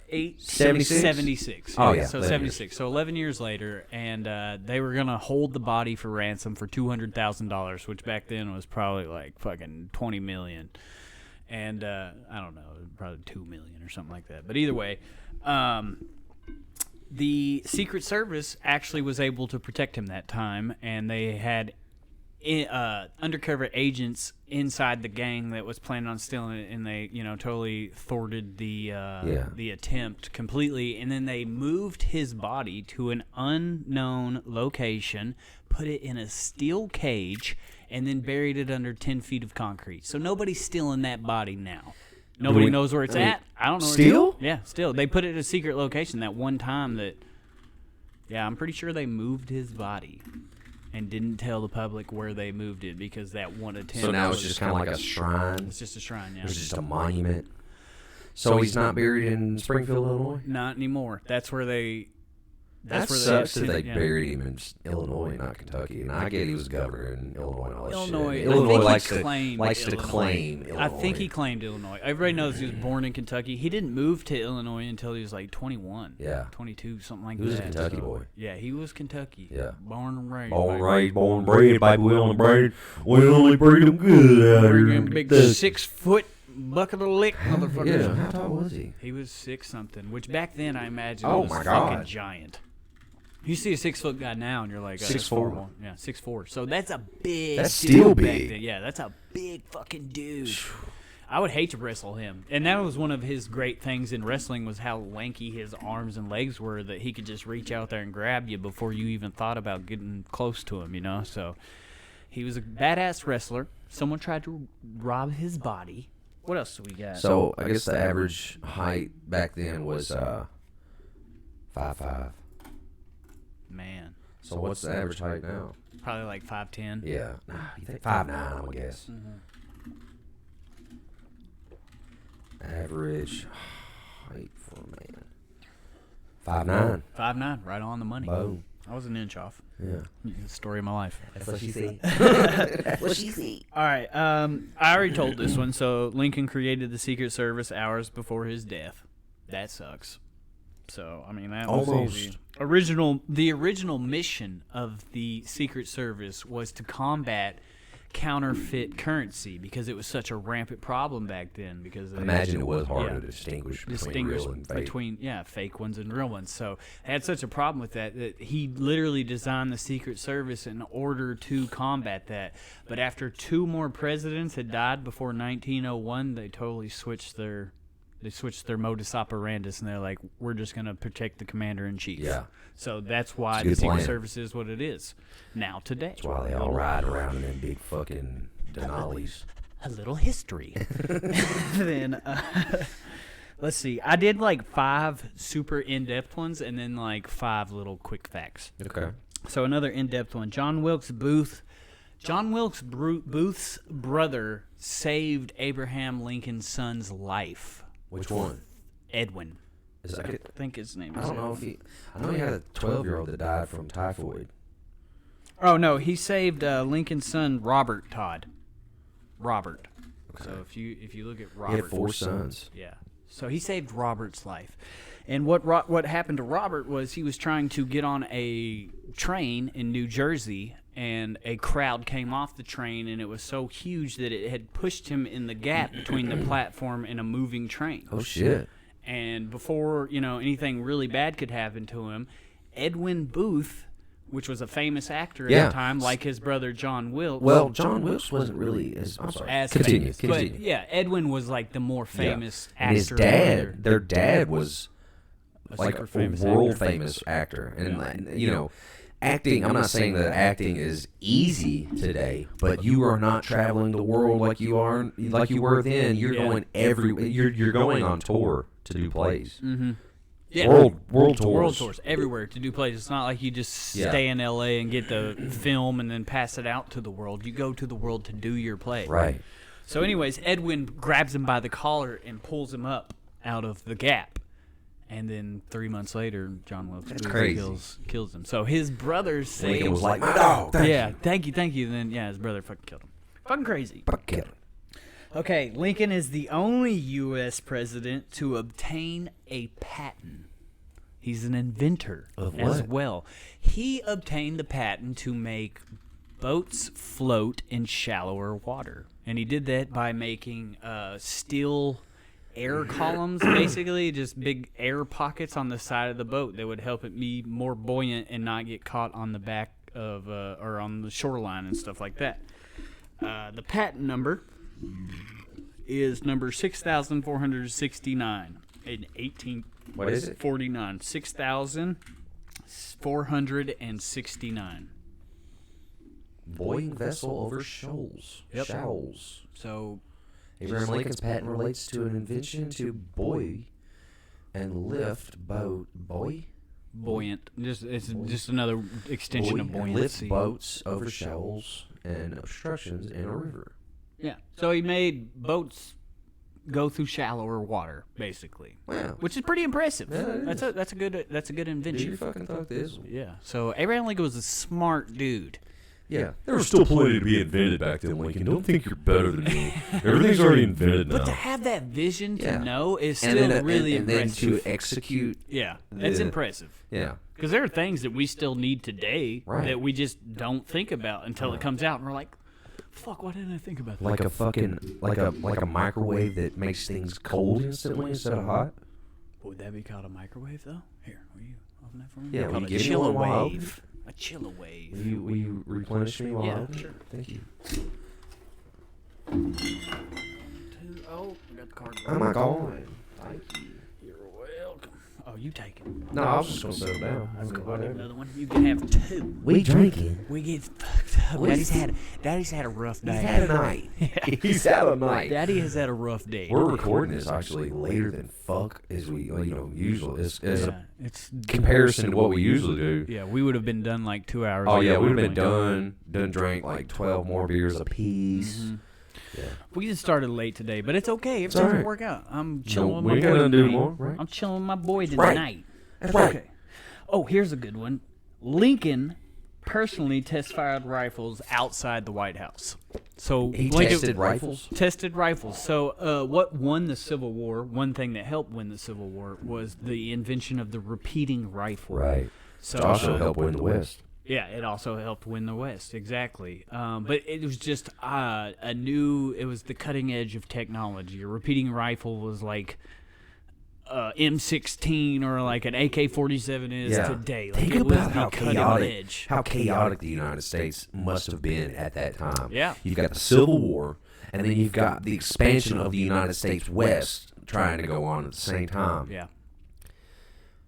you say? 76. Oh, yeah. So 76. So 11 years later, and they were going to hold the body for ransom for $200,000, which back then was probably like fucking $20 million. And I don't know, probably $2 million or something like that. But either way, the Secret Service actually was able to protect him that time, and they had undercover agents inside the gang that was planning on stealing it, and they, totally thwarted the attempt completely. And then they moved his body to an unknown location, put it in a steel cage, and then buried it under 10 feet of concrete. So nobody's stealing that body now. Nobody knows where it's at. I don't know where still? it's at. Yeah, still. They put it in a secret location that one time that, I'm pretty sure they moved his body and didn't tell the public where they moved it because that one attempt. So now it's just kind of like a shrine. It's just a shrine, yeah. It's just a monument. So he's not buried in Springfield, Illinois? Not anymore. That's where they. That sucks that they buried him in Illinois, not Kentucky. And I get he was governor in Illinois and all that shit. Illinois likes to claim Illinois. I think he claimed Illinois. Everybody knows he was born in Kentucky. He didn't move to Illinois until he was like 21. Yeah. 22, something like that. He was a Kentucky boy. Yeah, he was Kentucky. Yeah. Born and raised. Born and bred, baby. We only breed them good out here. Big 6 foot bucket of lick, motherfucker. Yeah, how tall was he? He was 6 something, which back then I imagine was my fucking God. giant. You see a 6 foot guy now, and you're like 6'4". Yeah, 6'4". So that's a big. That's still big. Yeah, that's a big fucking dude. I would hate to wrestle him, and that was one of his great things in wrestling was how lanky his arms and legs were. That he could just reach out there and grab you before you even thought about getting close to him. So he was a badass wrestler. Someone tried to rob his body. What else do we got? So I guess the average height back then was 5'5". Man. So what's the average height now? Probably like 5'10". Yeah. You think 5'9", I'm gonna guess. Average height for a man. 5'9". 5'9", right on the money. Boom. I was an inch off. Yeah. The story of my life. That's what she said. That's what she said. All right. I already told this one. So Lincoln created the Secret Service hours before his death. That sucks. So, I mean, that was easy. The original mission of the Secret Service was to combat counterfeit currency because it was such a rampant problem back then. Because imagine it was hard to distinguish between real and fake. Fake ones and real ones. So they had such a problem with that he literally designed the Secret Service in order to combat that. But after 2 more presidents had died before 1901, they totally switched their modus operandus, and they're like, we're just going to protect the commander-in-chief. Yeah. So that's why the Secret Service is what it is now today. That's why they all ride around in them big fucking Denali's. A little history. Then, let's see. I did like 5 super in-depth ones and then like 5 little quick facts. Okay. So another in-depth one. John Wilkes Booth's brother saved Abraham Lincoln's son's life. Which one? Edwin. I think his name is. I don't know if I know he had a 12-year-old that died from typhoid. Oh no, he saved Lincoln's son Robert Todd. Robert. Okay. So if you look at Robert, he had 4 sons. Yeah. So he saved Robert's life. And what happened to Robert was he was trying to get on a train in New Jersey, and a crowd came off the train, and it was so huge that it had pushed him in the gap between the platform and a moving train. Oh, shit. And before, anything really bad could happen to him, Edwin Booth, which was a famous actor at the time, like his brother John Wilkes. Well, John Wilkes wasn't really I'm sorry. Continue. But yeah, Edwin was like the more famous actor. And his dad, their dad was like a famous world famous actor. And, acting, I'm not saying that acting is easy today, but you are not traveling the world like you were then. You're going you're going on tour to do plays. Mm-hmm. Yeah. World tours everywhere to do plays. It's not like you just stay in L.A. and get the film and then pass it out to the world. You go to the world to do your play. Right. So anyways, Edwin grabs him by the collar and pulls him up out of the gap. And then 3 months later, John Wilkes kills him. So his brother says... Lincoln was like, my dog, thank you. And then, his brother fucking killed him. Fucking crazy. Fucking killed him. Okay, Lincoln is the only U.S. president to obtain a patent. He's an inventor as well. He obtained the patent to make boats float in shallower water. And he did that by making steel air columns, basically, just big air pockets on the side of the boat that would help it be more buoyant and not get caught on the back of or on the shoreline and stuff like that. The patent number is number 6,469 in 1849. What is it? 6,469. Buoying vessel over shoals. Yep. Shoals. So Abraham Lincoln's patent relates to an invention to buoy and lift boat. Buoyant. It's just another extension of buoyancy. Lift boats over shoals and obstructions in a river. Yeah. So he made boats go through shallower water, basically. Wow. Which is pretty impressive. Yeah, That's a good invention. Do you fucking thought this? Yeah. So Abraham Lincoln was a smart dude. Yeah. There was still plenty to be invented back then, Lincoln. Don't think you're better than me. Everything's already invented now. But to have that vision to know is and still then, really and impressive. then to execute. Yeah, that's impressive. Yeah. Because there are things that we still need today Right. that we just don't think about until it comes out, and we're like, "Fuck, why didn't I think about that?" Like a fucking like a microwave that makes things cold instantly instead of hot. Would that be called a microwave, though? Here, will you open that for me? Yeah, Called will you a give me chiller one while I open wave. A chiller wave. Will you replenish me while I open it? sure. Thank you. Oh, we got the card. Oh my God. Thank you. You're welcome. Oh, you take it. No, I was just gonna settle down. Another one. You can have two. We drinking. We get fucked up. Daddy's had a rough day. He's had a night. He's had a night. Daddy has had a rough day. We're recording this actually later than fuck as we usually as a it's comparison to what we usually do. Yeah, we would have been done like 2 hours. Oh ago. yeah, we'd have been done drank like 12 more beers apiece. Mm-hmm. Yeah. We just started late today, but it's okay. Everything's all gonna right. work out. I'm chilling with we my ain't boy gonna do tonight. more, right? I'm chilling with my boy right. tonight. That's right. Okay. Oh, here's a good one. Lincoln personally test-fired rifles outside the White House. So He Lincoln tested rifles. Tested rifles. So what won the Civil War? One thing that helped win the Civil War was the invention of the repeating rifle. Right. So Which also helped win the West. yeah, it also helped win the West, exactly. But it was just it was the cutting edge of technology. A repeating rifle was like M16 or like an AK-47 is today. Like, Think it was about the how cutting chaotic, edge. the United States must have been at that time. Yeah. You've got the Civil War, and then you've got the expansion of the United States West trying to go on at the same time. Yeah.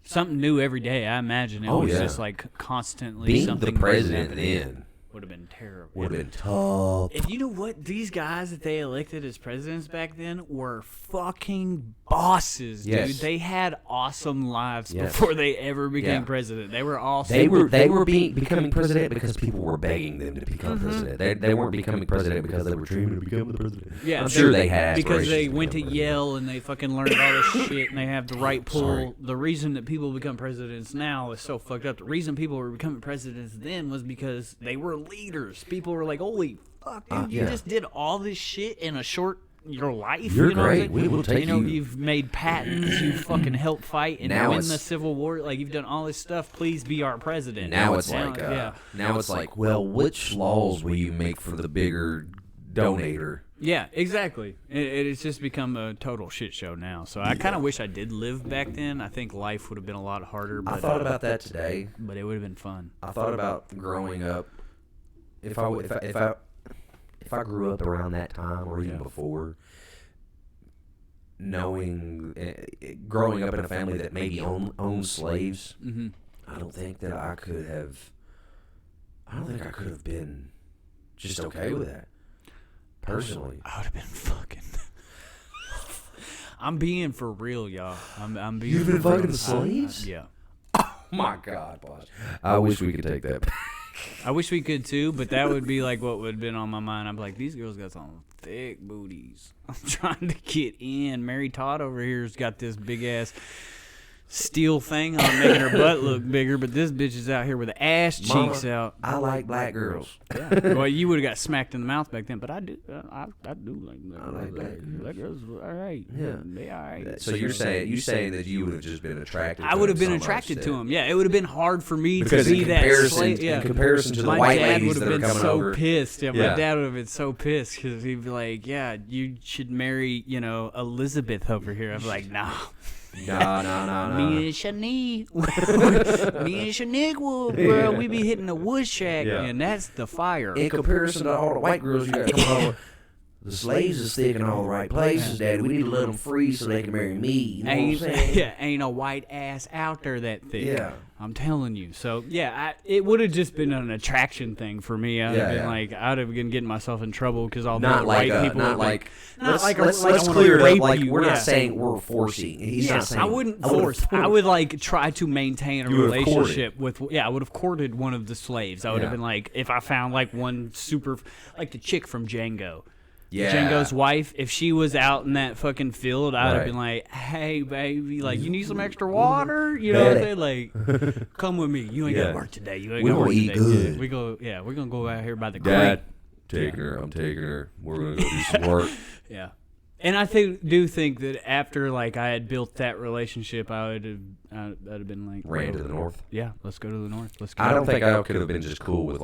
Something new every day, I imagine. It was just like constantly Being something the president new happening. then Would have been terrible. would have been tough. And you know what? These guys that they elected as presidents back then were fucking bosses, dude. Yes. They had awesome lives Yes. before they ever became Yeah. president. They were all They were becoming president because people were begging them to become president. They weren't becoming president because they were dreaming of becoming the president. Yeah, I'm sure they had because they aspirations went to become president. Yale and they fucking learned all this shit and they have the right pull. Sorry. The reason that people become presidents now is so fucked up. The reason people were becoming presidents then was because they were leaders. People were like, "Holy fuck, dude! You yeah. just did all this shit in a short your life. You're you know great. What I'm We will take you. You've made patents. You fucking helped fight and Now win it's- the Civil War. Like, you've done all this stuff. Please be our president. Now it's like, yeah. now it's like, well, which laws will you make for the bigger donator? Yeah, exactly. It's just become a total shit show now. So I kind of wish I did live back then. I think life would have been a lot harder. But, I thought about that today. but it would have been fun. I thought about growing up. If I grew up around that time or even before, growing up in a family that maybe owned slaves, I don't think that I could have. I don't think I could have been just okay with that. Personally, I would have been fucking. I'm being for real, y'all. I'm being. You've been for real. fucking the slaves? Yeah. oh my God, boss! I wish we could take that back. I wish we could too, but that would be like what would have been on my mind. I'm like, these girls got some thick booties. I'm trying to get in. Mary Todd over here's got this big ass steel thing on, making her butt look bigger, but this bitch is out here with the ass cheeks out. I like black girls. Yeah. Well, you would have got smacked in the mouth back then, but I do. I do like that. I like black girls. Black girls, all right. Yeah. They all right. So you're saying that you would have just been attracted. I would have been attracted to him. Yeah, it would have been hard for me because to be that slave. in comparison to the my white dad ladies would that are have been coming so over. pissed. Yeah, Yeah. my dad would have been so pissed because he'd be like, "Yeah, you should marry, Elizabeth over here." I'm like, "Nah." No. Me and Shaniqua, bro, we be hitting the wood shack, and that's the fire. In comparison to all the white girls you got coming over, the slaves are sticking in all the right places, Daddy. We need to let them free so they can marry me. You know what I'm saying? Ain't a white ass out there that thick. Yeah. I'm telling you. So, it would have just been an attraction thing for me. I'd have been like, I'd have been getting myself in trouble because all the white people. Let's clear it up. Like, we're not saying we're forcing. He's not saying. I wouldn't force. I would try to maintain a relationship with. Yeah, I would have courted one of the slaves. I would have been like, if I found one super, like the chick from Django. Yeah. Django's wife, if she was out in that fucking field, I'd have been like, hey, baby, you need some extra water? You know what I'm saying? Come with me. You ain't got to work today. You ain't got to work today. We're going to eat We're good. going to go out here by the Dad, creek. I'm taking her. We're going to go do some work. Yeah. And I do think that after, I had built that relationship, I'd have been like... Ran to the north? Yeah, let's go to the north. Let's go. I don't think I could have been just cool with,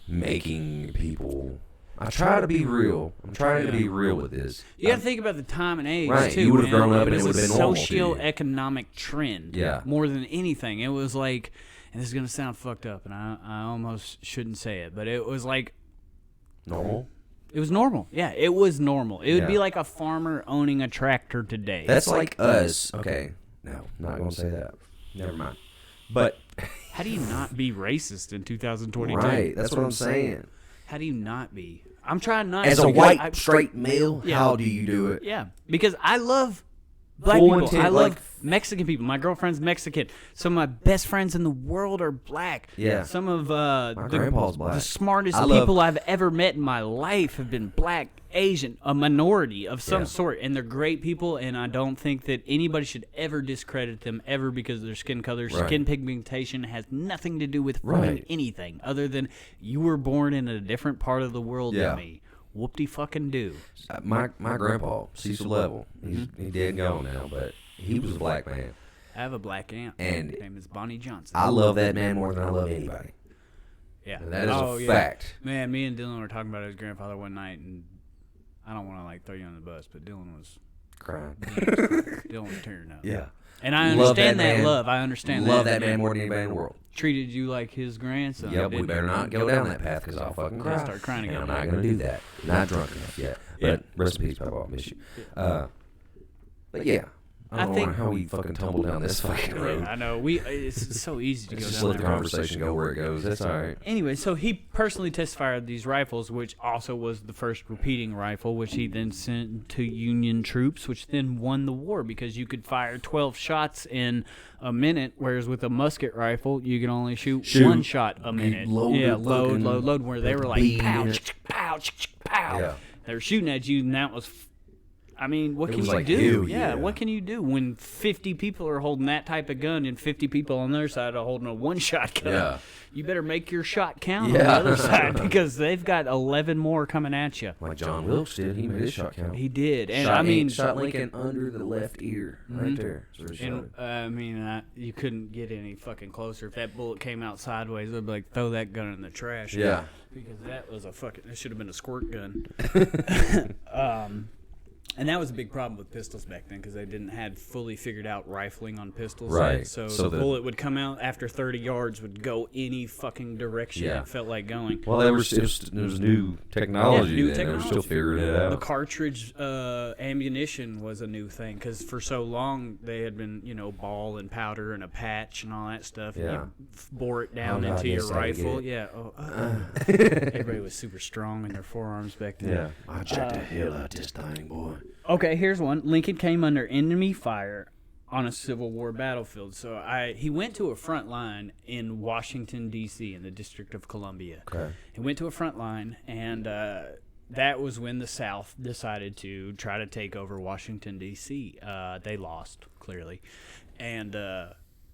making people... I try to be real. I'm trying to be real with this. You got to think about the time and age, right. too. You would have man. grown up and it it was would have a been normal to you. socio-economic trend. Yeah. More than anything. It was and this is going to sound fucked up, and I almost shouldn't say it, but it was Normal? It was normal. Yeah, it was normal. It would be Yeah. like a farmer owning a tractor today. That's like us. Okay. No, not going to say that. Never mind. But... How do you not be racist in 2022? Right. That's what I'm saying. How do you not be? I'm trying not As to. a white, straight male, Yeah. how do you do it? Yeah, because I love black Full people. intent, I love Mexican people. My girlfriend's Mexican. Some of my best friends in the world are black. Yeah. Some of grandpa's black. the smartest I love- people I've ever met in my life have been black, Asian, a minority of some Yeah. sort, and they're great people. And I don't think that anybody should ever discredit them ever because of their skin color. Right. Skin pigmentation has nothing to do with Right. fucking anything other than you were born in a different part of the world Yeah. than me. Whoop-de fucking do. My grandpa, Cecil Level, he dead and gone now, but he was a black man. I have a black aunt. And her name is Bonnie Johnson. I love that man more than I love anybody. Yeah, And that is a yeah. fact. Man, me and Dylan were talking about his grandfather one night, and I don't want to throw you on the bus, but Dylan was Crying. tearing up. Yeah. And I Love understand that man. love. I understand Love that. that man more than anybody in the world. Treated you like his grandson. Yep, we didn't better he? not go down that path because I'll fucking cry. Start crying And again. I'm not going to do that. Not drunk enough yet. But rest in peace, Papa. I'll miss you. But yeah. I don't know how we fucking tumble down this fucking road. I know. It's so easy to go Just down let that the road. conversation go where it goes. That's all right. Anyway, so he personally test-fired these rifles, which also was the first repeating rifle, which he then sent to Union troops, which then won the war because you could fire 12 shots in a minute, whereas with a musket rifle, you can only shoot one shot a minute. load Yeah, the fucking load, where they were like, bead pow, in it. pow, pow. Yeah. They were shooting at you, and that was I mean, what It can was you like, do? hell yeah. What can you do when 50 people are holding that type of gun and 50 people on their side are holding a one-shot gun? Yeah. You better make your shot count on the Yeah. other side because they've got 11 more coming at you. Like John Wilkes did. He made his shot count. He did, and shot, I mean, shot Lincoln under the left ear, right there. So he shot and, him. I mean, you couldn't get any fucking closer. If that bullet came out sideways, I'd be like, throw that gun in the trash. Yeah. Because that was that should have been a squirt gun. And that was a big problem with pistols back then because they didn't had fully figured out rifling on pistols. Right. Yet. So So the the- bullet would come out after 30 yards, would go any fucking direction Yeah. it felt like going. Well, there was new technology. Yeah, new then. They were still technology. figuring it The out. cartridge ammunition was a new thing because for so long they had been, ball and powder and a patch and all that stuff. Yeah. You bore it down Oh, God, into yes, your I get rifle. it. Yeah. Everybody was super strong in their forearms back then. Yeah. I checked the hell out this thing, boy. Okay, here's one. Lincoln came under enemy fire on a Civil War battlefield. So he went to a front line in Washington, D.C., in the District of Columbia. Okay. He went to a front line, and that was when the South decided to try to take over Washington, D.C. They lost, clearly. And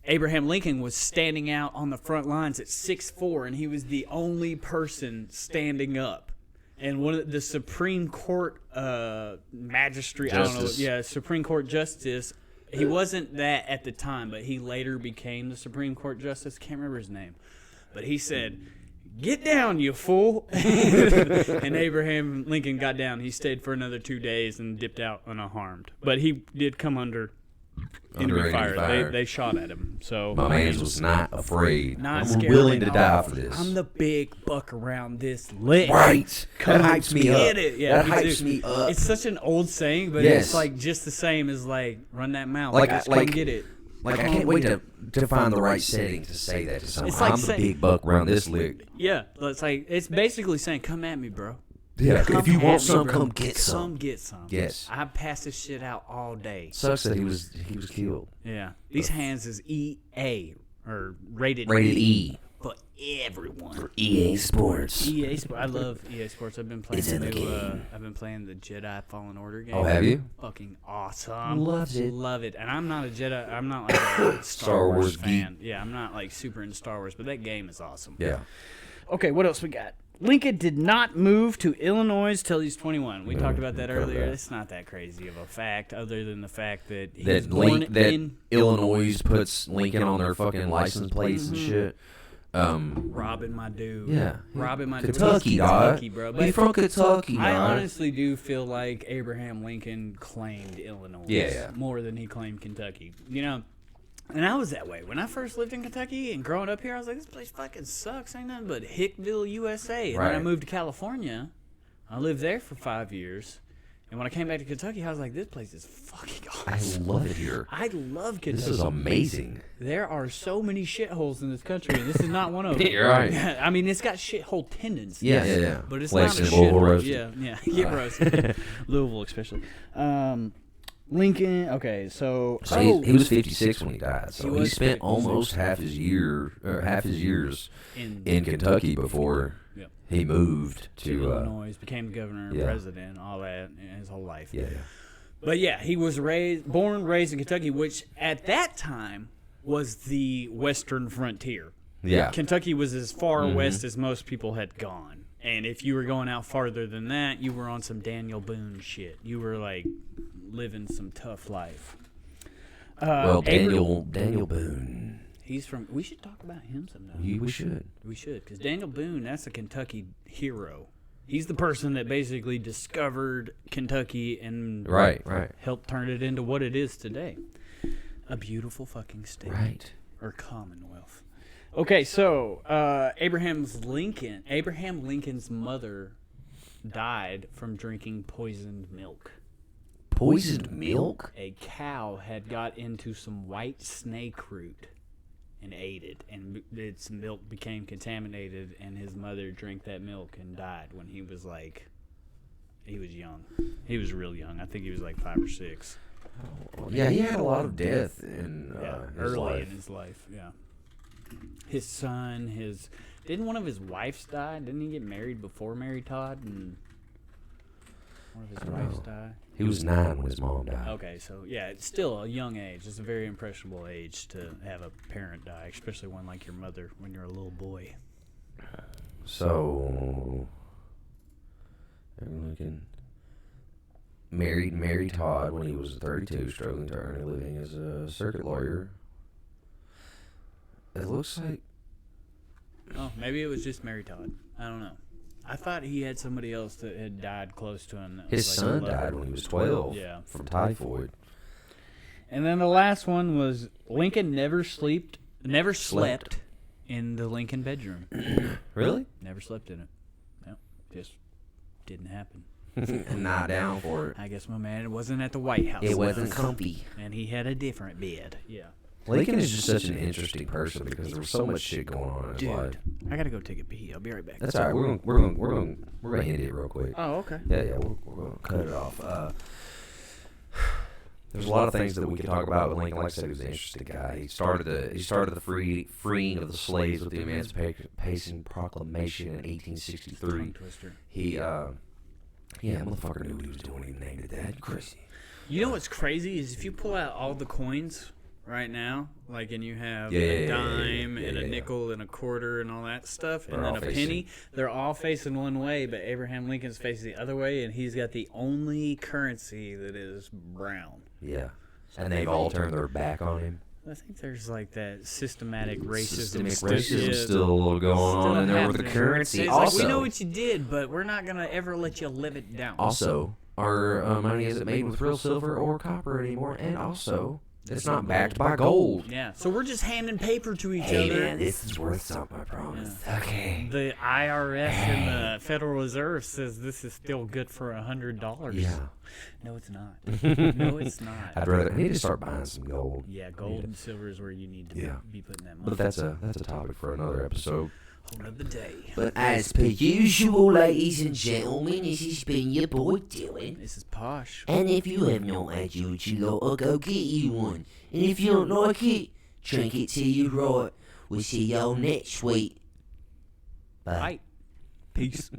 Abraham Lincoln was standing out on the front lines at 6'4", and he was the only person standing up. And one of the Supreme Court magistrate, Supreme Court justice, he wasn't that at the time, but he later became the Supreme Court justice. Can't remember his name. But he said, "Get down, you fool." And Abraham Lincoln got down. He stayed for another 2 days and dipped out unharmed. But he did come under enemy fire. They shot at him. So My man was not afraid. not I'm scared willing at to die all. for this. I'm the big buck around this lick. Right. Come that hypes me up. get it. Yeah, that me hypes too. me up. It's such an old saying, but Yes. it's like just the same as like run that mouth. Like, Just like- come get it. Like, I can't wait to find the right setting to say that to someone. It's like I'm the saying- big buck around this lick. Yeah, it's basically saying, "Come at me, bro. Yeah. Come If you at want me, some, bro. come get some. Come get some." Yes. I pass this shit out all day. Sucks that he was killed. Yeah, these hands is EA or rated E. for everyone. For EA Sports. EA Sports. I love EA Sports. I've been playing It's in the new, game. I've been playing the Jedi Fallen Order game. Oh, have you? Fucking awesome. Loves it. Love it. And I'm not a Jedi. I'm not like a Star Wars fan. Yeah, I'm not like super into Star Wars, but that game is awesome. Yeah. Okay, what else we got? Lincoln did not move to Illinois till he's 21. We talked about that earlier. It's not that crazy of a fact, other than the fact that he was born in Illinois puts Lincoln on their fucking license plates and shit. robbing my dude. Yeah. Robbing my dude. Kentucky, dog. Kentucky, bro. He's from Kentucky, I dog. honestly do feel like Abraham Lincoln claimed Illinois Yeah. more than he claimed Kentucky. And I was that way. When I first lived in Kentucky and growing up here, I was like, this place fucking sucks. Ain't nothing but Hickville, USA. And then I Right. moved to California. I lived there for 5 years. And when I came back to Kentucky, I was like, this place is fucking I awesome. love it here. I love Kentucky. This is amazing. There are so many shitholes in this country, and this is not one of them. You're right. I mean, it's got shithole tendencies. Yeah. But it's Lexington, not a Louisville shithole. roasted. Yeah. Get roasted. Louisville, especially. Lincoln. Okay, so He was 56 when he died, so He he was spent 56. almost half his years in Kentucky before Yep. he moved to to Illinois, became the governor, yeah. president, all that, his whole life. yeah. But yeah, he was born, raised in Kentucky, which at that time was the western frontier. Yeah. Kentucky was as far west as most people had gone. And if you were going out farther than that, you were on some Daniel Boone shit. You were like living some tough life. Well, Daniel Boone. He's from. We should talk about him sometime. We should. We should, because Daniel Boone, that's a Kentucky hero. He's the person that basically discovered Kentucky and Right. helped turn it into what it is today. A beautiful fucking state. Right. Or Commonwealth. Okay, so Abraham Lincoln's mother died from drinking poisoned milk. Poisoned milk? A cow had got into some white snake root and ate it, and its milk became contaminated, and his mother drank that milk and died when he was young. He was real young. I think he was like 5 or 6. Yeah, he had a lot of death in his early life. in his life. Yeah. His son, didn't one of his wives die? Didn't he get married before Mary Todd? And One of his wives died. He was 9 when his mom died. Okay, so yeah, it's still a young age. It's a very impressionable age to have a parent die, especially one like your mother when you're a little boy. So, Lincoln married Mary Todd when he was 32, struggling to earn a living as a circuit lawyer. It looks like... Oh, maybe it was just Mary Todd. I don't know. I thought he had somebody else that had died close to him. His son died when he was 12 from typhoid. And then the last one was Lincoln never slept in the Lincoln bedroom. Really? Never slept in it. No, just didn't happen. Not down for it. I guess my man wasn't at the White House. It wasn't comfy. And he had a different bed. Yeah. Lincoln is just such an interesting person because there was so much shit going on in his life. I gotta go take a pee. I'll be right back. That's all right. We're gonna hit it real quick. Oh, okay. Yeah. We're gonna cut it off. There's a lot of things that we could talk about with Lincoln. Like I said, he was an interesting guy. He started the freeing of the slaves with the Emancipation Proclamation in 1863. He motherfucker knew what he was doing. He named it that. Crazy. You know what's crazy is if you pull out all the coins right now, like, and you have a dime and a nickel and a quarter and all that stuff, and then a penny, they're all facing one way, but Abraham Lincoln's facing the other way, and he's got the only currency that is brown. Yeah. And they've all turned their back on him. I think there's like that systematic racism. Still going on in there with the currency. It's also, like, we know what you did, but we're not going to ever let you live it down. Also, our money isn't made with real silver or copper anymore, and also... it's not backed by gold. Yeah, so we're just handing paper to each other. Hey, man, this is worth something, I promise. Yeah. Okay. The IRS and the Federal Reserve says this is still good for $100. Yeah. No, it's not. No, it's not. I need to start buying some gold. Yeah, gold and silver is where you need to be putting that money. But that's a topic for another episode. Another day. But as per usual, ladies and gentlemen, this has been your boy Dylan. This is Posh. And if you have not had your Chelada, go get you one. And if you don't like it, drink it till you're right. We'll see y'all next week. Bye. Peace.